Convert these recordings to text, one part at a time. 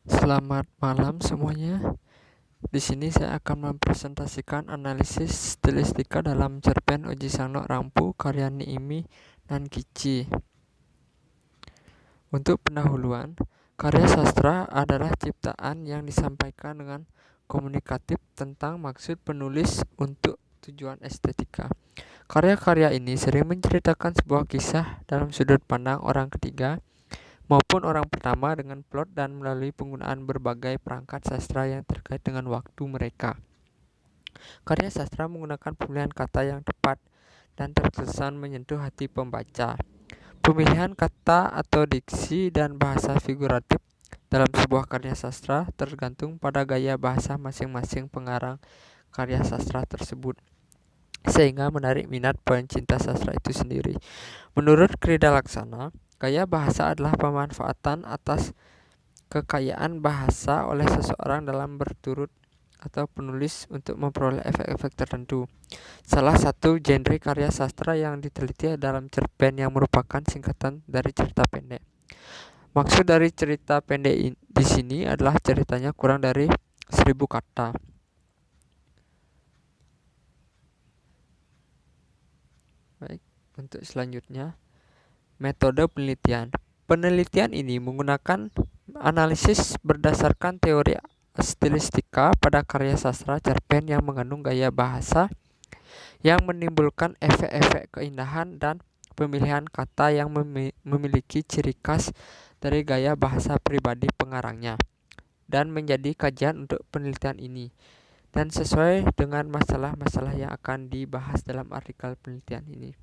Selamat malam semuanya. Di sini saya akan mempresentasikan analisis stilistika dalam cerpen Oji Sangnok Rampu karya Niimi dan Kici. Untuk pendahuluan, karya sastra adalah ciptaan yang disampaikan dengan komunikatif tentang maksud penulis untuk tujuan estetika. Karya-karya ini sering menceritakan sebuah kisah dalam sudut pandang orang ketiga maupun orang pertama dengan plot dan melalui penggunaan berbagai perangkat sastra yang terkait dengan waktu mereka. Karya sastra menggunakan pemilihan kata yang tepat dan terkesan menyentuh hati pembaca. Pemilihan kata atau diksi dan bahasa figuratif dalam sebuah karya sastra tergantung pada gaya bahasa masing-masing pengarang karya sastra tersebut, sehingga menarik minat pencinta sastra itu sendiri. Menurut Krida Laksana, gaya bahasa adalah pemanfaatan atas kekayaan bahasa oleh seseorang dalam berturut atau penulis untuk memperoleh efek-efek tertentu. Salah satu genre karya sastra yang diteliti dalam cerpen yang merupakan singkatan dari cerita pendek. Maksud dari cerita pendek di sini adalah ceritanya kurang dari 1000 kata. Baik, untuk selanjutnya, metode penelitian. Penelitian ini menggunakan analisis berdasarkan teori stilistika pada karya sastra cerpen yang mengandung gaya bahasa yang menimbulkan efek-efek keindahan dan pemilihan kata yang memiliki ciri khas dari gaya bahasa pribadi pengarangnya, dan menjadi kajian untuk penelitian ini dan sesuai dengan masalah-masalah yang akan dibahas dalam artikel penelitian ini.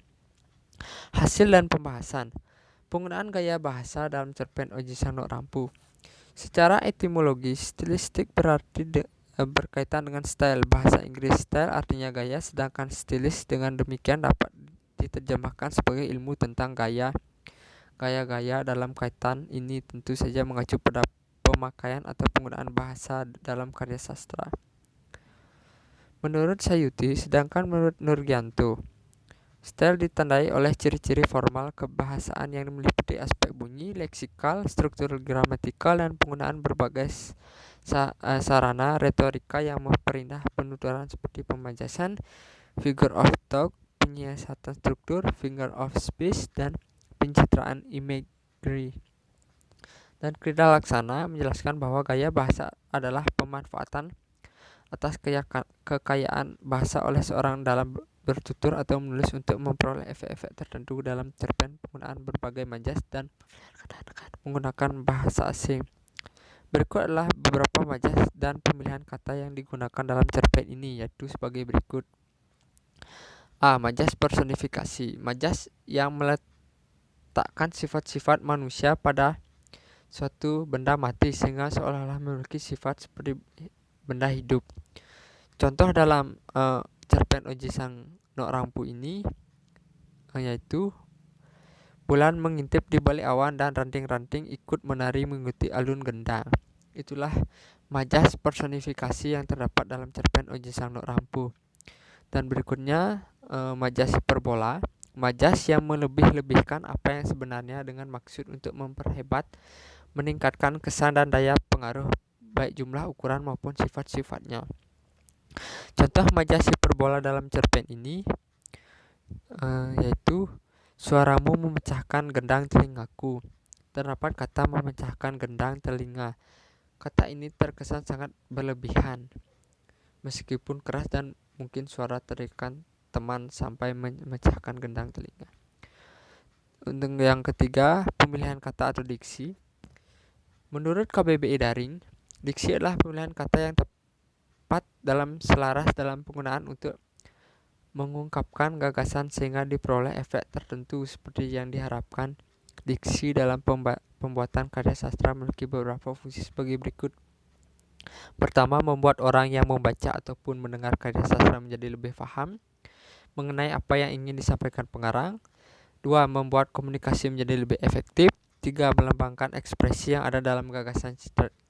Hasil dan pembahasan. Penggunaan gaya bahasa dalam cerpen Oji Sangnok Rampu. Secara etimologis, stilistik berarti berkaitan dengan style. Bahasa Inggris style artinya gaya, sedangkan stilis dengan demikian dapat diterjemahkan sebagai ilmu tentang gaya. Gaya-gaya dalam kaitan ini tentu saja mengacu pada pemakaian atau penggunaan bahasa dalam karya sastra. Menurut Sayuti, sedangkan menurut Nurgianto, style ditandai oleh ciri-ciri formal kebahasaan yang meliputi aspek bunyi, leksikal, struktur gramatikal, dan penggunaan berbagai sarana retorika yang memperindah penuturan seperti pemajasan, figure of talk, penyiasatan struktur, figure of speech, dan pencitraan imagery. Dan Krida Laksana menjelaskan bahwa gaya bahasa adalah pemanfaatan atas kekayaan bahasa oleh seorang dalam bertutur atau menulis untuk memperoleh efek-efek tertentu dalam cerpen. Penggunaan berbagai majas dan menggunakan bahasa asing. Berikut adalah beberapa majas dan pemilihan kata yang digunakan dalam cerpen ini, yaitu sebagai berikut. A. Majas personifikasi. Majas yang meletakkan sifat-sifat manusia pada suatu benda mati sehingga seolah-olah memiliki sifat seperti benda hidup. Contoh dalam cerpen Oji Sangnok Rampu ini yaitu bulan mengintip di balik awan dan ranting-ranting ikut menari mengikuti alun gendang. Itulah majas personifikasi yang terdapat dalam cerpen Oji Sangnok Rampu. Dan berikutnya majas hiperbola, majas yang melebih-lebihkan apa yang sebenarnya dengan maksud untuk memperhebat, meningkatkan kesan dan daya pengaruh baik jumlah, ukuran maupun sifat-sifatnya. Contoh majas hiperbola dalam cerpen ini yaitu suaramu memecahkan gendang telingaku. Terdapat kata memecahkan gendang telinga. Kata ini terkesan sangat berlebihan, meskipun keras dan mungkin suara terikan teman sampai memecahkan gendang telinga. Untuk yang ketiga, pemilihan kata atau diksi. Menurut KBBI Daring, diksi adalah pemilihan kata yang tepat dalam selaras dalam penggunaan untuk mengungkapkan gagasan sehingga diperoleh efek tertentu seperti yang diharapkan. Diksi dalam pembuatan karya sastra memiliki beberapa fungsi sebagai berikut. Pertama, membuat orang yang membaca ataupun mendengar karya sastra menjadi lebih paham mengenai apa yang ingin disampaikan pengarang. Dua, membuat komunikasi menjadi lebih efektif. Tiga, melambangkan ekspresi yang ada dalam gagasan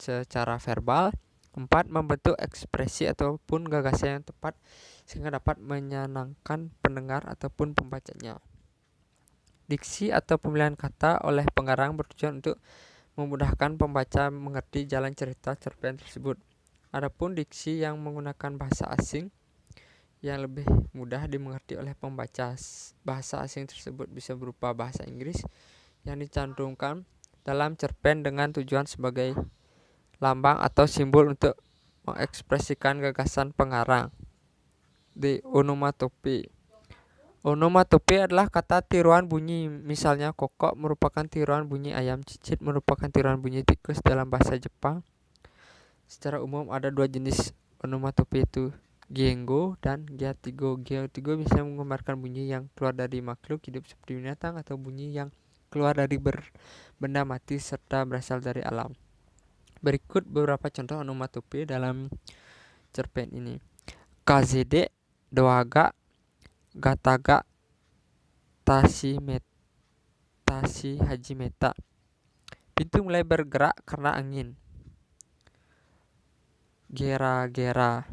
secara verbal. 4. Membentuk ekspresi ataupun gagasan yang tepat sehingga dapat menyenangkan pendengar ataupun pembacanya. Diksi atau pemilihan kata oleh pengarang bertujuan untuk memudahkan pembaca mengerti jalan cerita cerpen tersebut. Adapun diksi yang menggunakan bahasa asing yang lebih mudah dimengerti oleh pembaca. Bahasa asing tersebut bisa berupa bahasa Inggris yang dicantumkan dalam cerpen dengan tujuan sebagai lambang atau simbol untuk mengekspresikan gagasan pengarang. Onomatope. Onomatope adalah kata tiruan bunyi. Misalnya kokok merupakan tiruan bunyi ayam, cicit merupakan tiruan bunyi tikus dalam bahasa Jepang. Secara umum ada dua jenis onomatope, itu gengo dan geatigo. Geatigo bisa menggambarkan bunyi yang keluar dari makhluk hidup seperti binatang atau bunyi yang keluar dari benda mati serta berasal dari alam. Berikut beberapa contoh onomatope dalam cerpen ini. Kazede, doaga, gataga, tashi hajimeta. Pintu mulai bergerak karena angin. Gera-gera.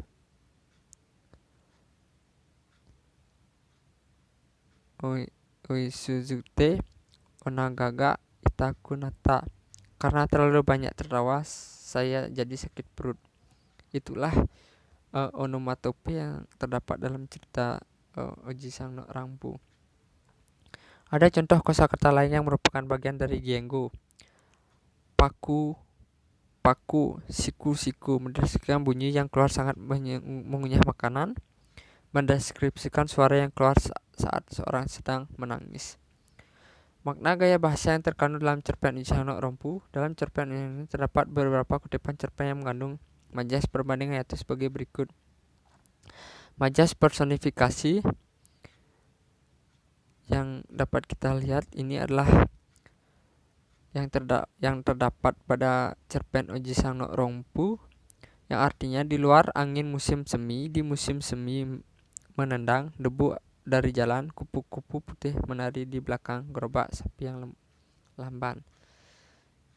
Oisuzute, onagaga, itakunata. Karena terlalu banyak tertawa, saya jadi sakit perut. Itulah onomatope yang terdapat dalam cerita Oji-san no Rampu. Ada contoh kosakata lain yang merupakan bagian dari gengo. Paku, paku, siku, siku mendeskripsikan bunyi yang keluar sangat mengunyah makanan, mendeskripsikan suara yang keluar saat seorang sedang menangis. Makna gaya bahasa yang terkandung dalam cerpen Oji-san no Rampu. Dalam cerpen ini terdapat beberapa kutipan cerpen yang mengandung majas perbandingan, yaitu sebagai berikut. Majas personifikasi yang dapat kita lihat ini adalah yang terdapat pada cerpen Oji-san no Rampu, yang artinya di luar angin musim semi, di musim semi menendang, debu dari jalan, kupu-kupu putih menari di belakang gerobak sapi yang lamban.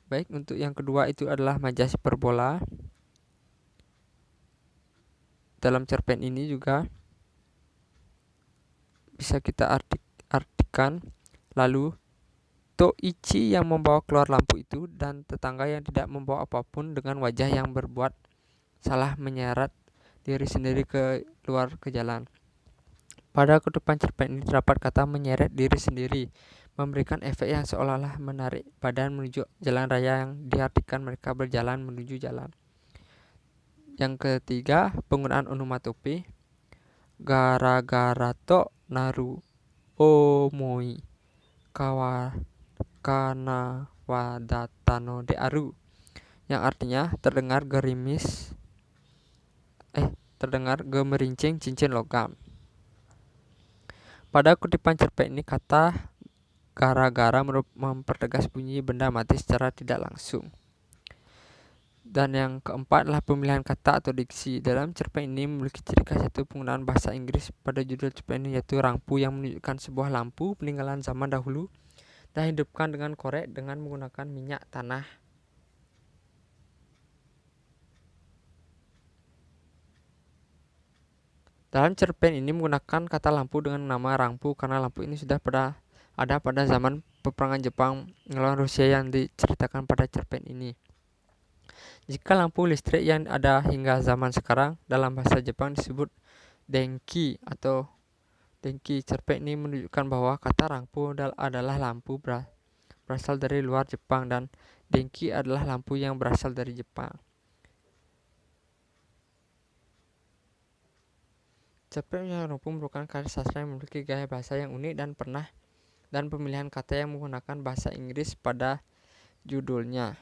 Baik, untuk yang kedua itu adalah majas hiperbola. Dalam cerpen ini juga bisa kita artikan. Lalu Toichi yang membawa keluar lampu itu dan tetangga yang tidak membawa apapun dengan wajah yang berbuat salah menyeret diri sendiri keluar ke jalan. Pada kutipan cerpen ini terdapat kata menyeret diri sendiri, memberikan efek yang seolah-olah menarik badan menuju jalan raya, yang diartikan mereka berjalan menuju jalan. Yang ketiga, penggunaan onomatope. Gara-gara to naru omoi kana wadatano de aru, yang artinya terdengar gemerincing cincin logam. Pada kutipan cerpen ini kata gara-gara mempertegas bunyi benda mati secara tidak langsung. Dan yang keempat adalah pemilihan kata atau diksi. Dalam cerpen ini memiliki ciri khas, yaitu penggunaan bahasa Inggris pada judul cerpen ini, yaitu Rampu, yang menunjukkan sebuah lampu peninggalan zaman dahulu dan hidupkan dengan korek dengan menggunakan minyak tanah. Dalam cerpen ini menggunakan kata lampu dengan nama Rampu karena lampu ini sudah ada pada zaman peperangan Jepang melawan Rusia yang diceritakan pada cerpen ini. Jika lampu listrik yang ada hingga zaman sekarang dalam bahasa Jepang disebut denki atau denki, cerpen ini menunjukkan bahwa kata Rampu adalah lampu berasal dari luar Jepang dan denki adalah lampu yang berasal dari Jepang. Cerpen Oji-san no Rampu merupakan karya sastra yang memiliki gaya bahasa yang unik dan pemilihan kata yang menggunakan bahasa Inggris pada judulnya.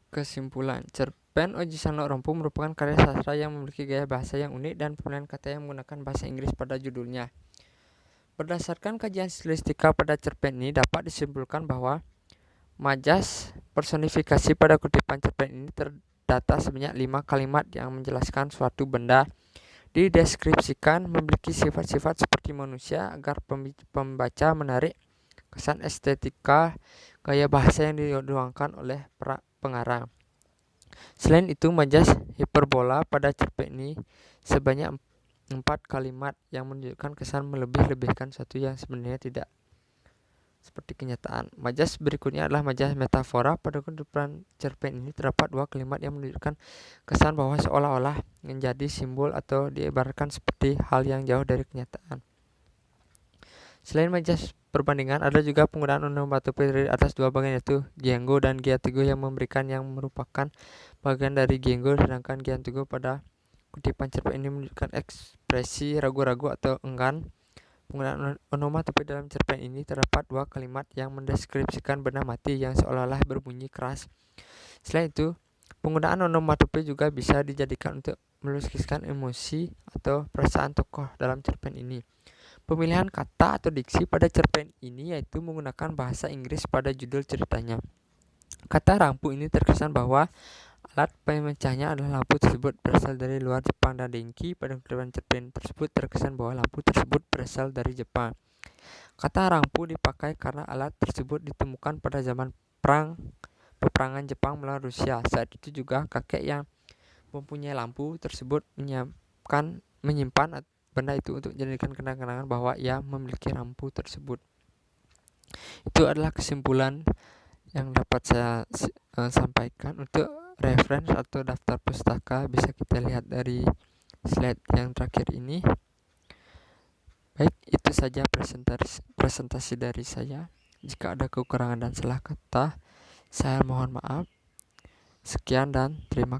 Kesimpulan, cerpen Oji-san no Rampu merupakan karya sastra yang memiliki gaya bahasa yang unik dan pemilihan kata yang menggunakan bahasa Inggris pada judulnya. Berdasarkan kajian stilistika pada cerpen ini dapat disimpulkan bahwa majas personifikasi pada kutipan cerpen ini terdata sebanyak 5 kalimat yang menjelaskan suatu benda dideskripsikan memiliki sifat-sifat seperti manusia agar pembaca menarik kesan estetika gaya bahasa yang dituangkan oleh pengarang. Selain itu, majas hiperbola pada cerpen ini sebanyak 4 kalimat yang menunjukkan kesan melebih-lebihkan sesuatu yang sebenarnya tidak seperti kenyataan. Majas berikutnya adalah majas metafora. Pada kehidupan cerpen ini terdapat 2 kalimat yang menunjukkan kesan bahwa seolah-olah menjadi simbol atau diibaratkan seperti hal yang jauh dari kenyataan. Selain majas perbandingan, ada juga penggunaan onomatope dari atas 2 bagian, yaitu Gianggo dan Giatigo, yang memberikan yang merupakan bagian dari Gianggo, sedangkan Giatigo pada kutipan cerpen ini menunjukkan ekspresi ragu-ragu atau enggan. Penggunaan onomatope dalam cerpen ini terdapat 2 kalimat yang mendeskripsikan benda mati yang seolah-olah berbunyi keras. Selain itu, penggunaan onomatope juga bisa dijadikan untuk melukiskan emosi atau perasaan tokoh dalam cerpen ini. Pemilihan kata atau diksi pada cerpen ini yaitu menggunakan bahasa Inggris pada judul ceritanya. Kata lampu ini terkesan bahwa alat pemecahnya adalah lampu tersebut berasal dari luar Jepang, dan dengki pada kehidupan cerpen tersebut terkesan bahwa lampu tersebut berasal dari Jepang. Kata lampu dipakai karena alat tersebut ditemukan pada zaman peperangan Jepang melawan Rusia. Saat itu juga kakek yang mempunyai lampu tersebut menyimpan benda itu untuk menjadikan kenang-kenangan bahwa ia memiliki lampu tersebut. Itu adalah kesimpulan yang dapat saya sampaikan. Untuk referensi atau daftar pustaka bisa kita lihat dari slide yang terakhir ini. Baik, itu saja presentasi dari saya. Jika ada kekurangan dan salah kata, saya mohon maaf. Sekian dan terima kasih.